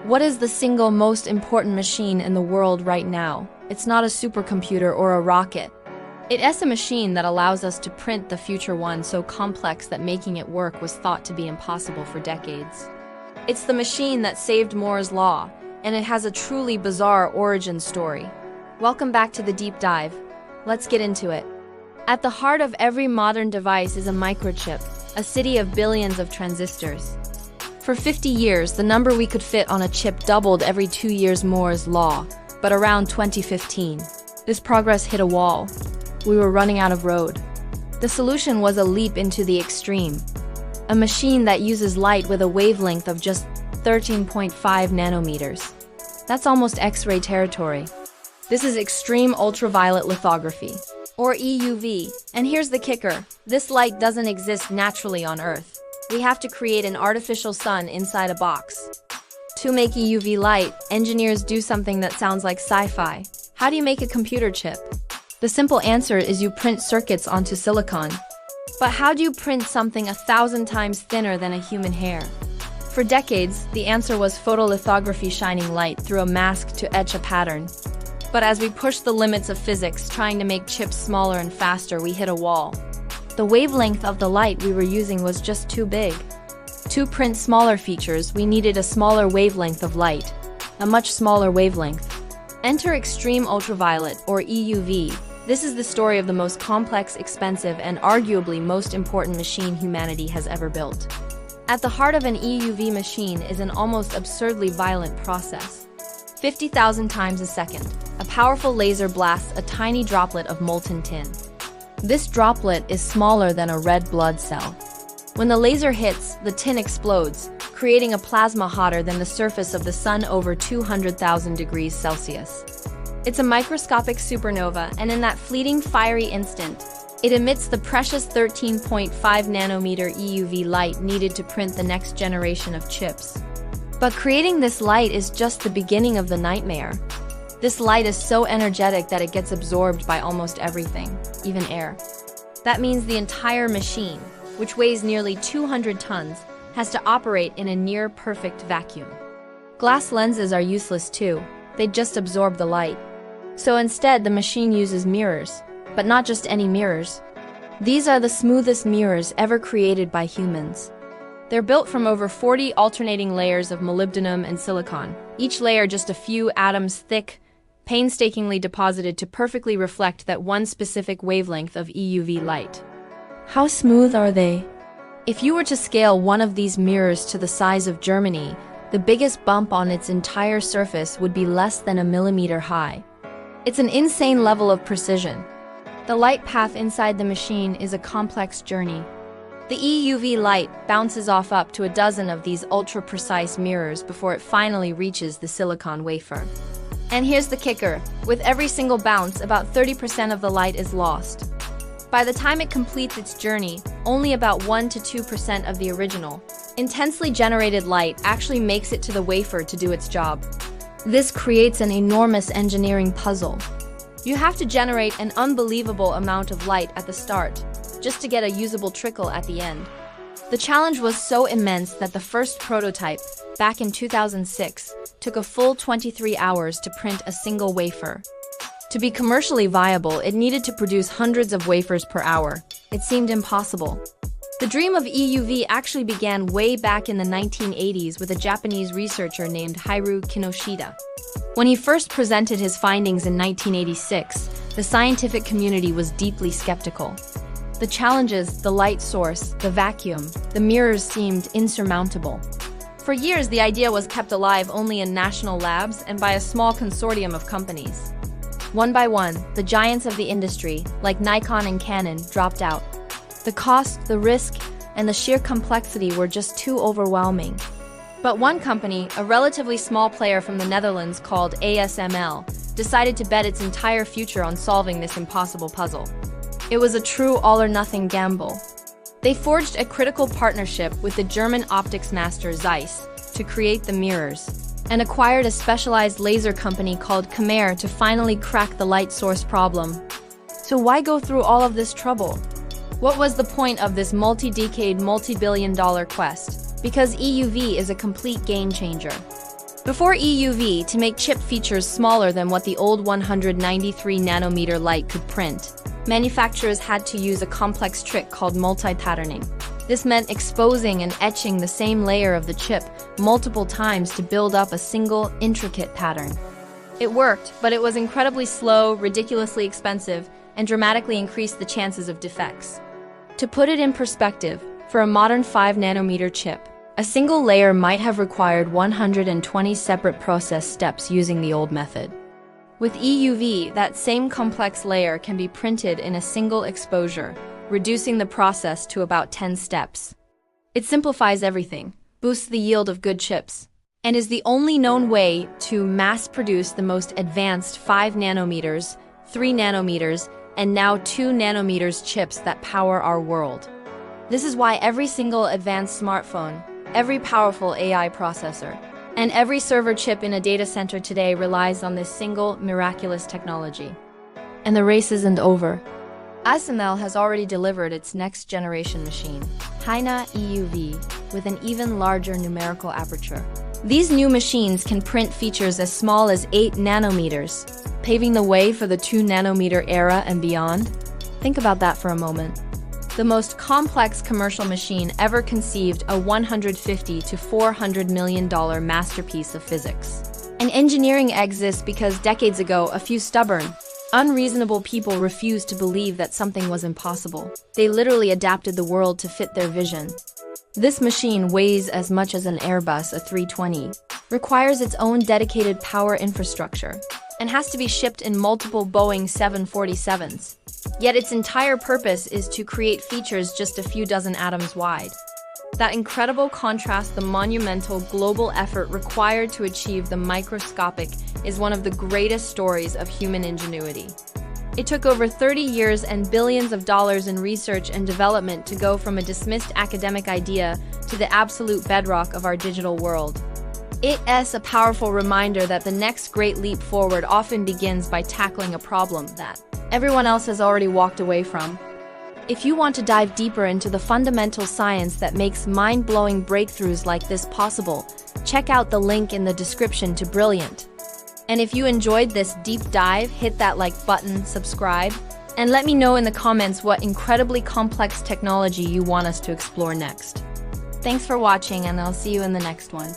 What is the single most important machine in the world right now? It's not a supercomputer or a rocket. It's a machine that allows us to print the future, one so complex that making it work was thought to be impossible for decades. It's the machine that saved Moore's Law, and it has a truly bizarre origin story. Welcome back to the deep dive. Let's get into it. At the heart of every modern device is a microchip, a city of billions of transistors. For 50 years, the number we could fit on a chip doubled every 2 years. Moore's Law, but around 2015, this progress hit a wall. We were running out of road. The solution was a leap into the extreme. A machine that uses light with a wavelength of just 13.5 nanometers. That's almost X-ray territory. This is extreme ultraviolet lithography, or EUV. And here's the kicker. This light doesn't exist naturally on Earth. We have to create an artificial sun inside a box. To make EUV light, engineers do something that sounds like sci-fi. How do you make a computer chip? The simple answer is you print circuits onto silicon. But how do you print something 1,000 times thinner than a human hair? For decades, the answer was photolithography, shining light through a mask to etch a pattern. But as we pushed the limits of physics, trying to make chips smaller and faster, we hit a wall. The wavelength of the light we were using was just too big. To print smaller features, we needed a smaller wavelength of light, a much smaller wavelength. Enter extreme ultraviolet, or EUV. This is the story of the most complex, expensive, and arguably most important machine humanity has ever built. At the heart of an EUV machine is an almost absurdly violent process. 50,000 times a second, a powerful laser blasts a tiny droplet of molten tin. This droplet is smaller than a red blood cell. When the laser hits, the tin explodes, creating a plasma hotter than the surface of the sun over 200,000 degrees Celsius. It's a microscopic supernova, and in that fleeting fiery instant, it emits the precious 13.5 nanometer EUV light needed to print the next generation of chips. But creating this light is just the beginning of the nightmare. This light is so energetic that it gets absorbed by almost everything, even air. That means the entire machine, which weighs nearly 200 tons, has to operate in a near-perfect vacuum. Glass lenses are useless too. They just absorb the light. So instead, the machine uses mirrors, but not just any mirrors. These are the smoothest mirrors ever created by humans. They're built from over 40 alternating layers of molybdenum and silicon, each layer just a few atoms thick, painstakingly deposited to perfectly reflect that one specific wavelength of EUV light. How smooth are they? If you were to scale one of these mirrors to the size of Germany, the biggest bump on its entire surface would be less than a millimeter high. It's an insane level of precision. The light path inside the machine is a complex journey. The EUV light bounces off up to a dozen of these ultra-precise mirrors before it finally reaches the silicon wafer. And here's the kicker. With every single bounce, about 30% of the light is lost. By the time it completes its journey, only about 1 to 2% of the original, intensely generated light actually makes it to the wafer to do its job. This creates an enormous engineering puzzle. You have to generate an unbelievable amount of light at the start, just to get a usable trickle at the end. The challenge was so immense that the first prototype, back in 2006, took a full 23 hours to print a single wafer. To be commercially viable, it needed to produce hundreds of wafers per hour. It seemed impossible. The dream of EUV actually began way back in the 1980s with a Japanese researcher named Hiroe Kinoshita. When he first presented his findings in 1986, the scientific community was deeply skeptical. The challenges, the light source, the vacuum, the mirrors seemed insurmountable. For years, the idea was kept alive only in national labs and by a small consortium of companies. One by one, the giants of the industry, like Nikon and Canon, dropped out. The cost, the risk, and the sheer complexity were just too overwhelming. But one company, a relatively small player from the Netherlands called ASML, decided to bet its entire future on solving this impossible puzzle. It was a true all-or-nothing gamble. They forged a critical partnership with the German optics master Zeiss to create the mirrors, and acquired a specialized laser company called Khmer to finally crack the light source problem. So why go through all of this trouble? What was the point of this multi-decade, multi-billion-dollar quest? Because EUV is a complete game changer. Before EUV, to make chip features smaller than what the old 193 nanometer light could print, manufacturers had to use a complex trick called multi-patterning. This meant exposing and etching the same layer of the chip multiple times to build up a single, intricate pattern. It worked, but it was incredibly slow, ridiculously expensive, and dramatically increased the chances of defects. To put it in perspective, for a modern 5-nanometer chip, a single layer might have required 120 separate process steps using the old method. With EUV, that same complex layer can be printed in a single exposure, reducing the process to about 10 steps. It simplifies everything, boosts the yield of good chips, and is the only known way to mass-produce the most advanced 5 nanometers, 3 nanometers, and now 2 nanometers chips that power our world. This is why every single advanced smartphone, every powerful AI processor, and every server chip in a data center today relies on this single, miraculous technology. And the race isn't over. ASML has already delivered its next-generation machine, Hina EUV, with an even larger numerical aperture. These new machines can print features as small as 8 nanometers, paving the way for the 2-nanometer era and beyond. Think about that for a moment. The most complex commercial machine ever conceived, a $150 to $400 million masterpiece of physics. And engineering exists because decades ago, a few stubborn, unreasonable people refused to believe that something was impossible. They literally adapted the world to fit their vision. This machine weighs as much as an Airbus A320, requires its own dedicated power infrastructure, and has to be shipped in multiple Boeing 747s. Yet its entire purpose is to create features just a few dozen atoms wide. That incredible contrast, the monumental global effort required to achieve the microscopic, is one of the greatest stories of human ingenuity. It took over 30 years and billions of dollars in research and development to go from a dismissed academic idea to the absolute bedrock of our digital world. It's a powerful reminder that the next great leap forward often begins by tackling a problem that everyone else has already walked away from. If you want to dive deeper into the fundamental science that makes mind-blowing breakthroughs like this possible, check out the link in the description to Brilliant. And if you enjoyed this deep dive, hit that like button, subscribe, and let me know in the comments what incredibly complex technology you want us to explore next. Thanks for watching, and I'll see you in the next one.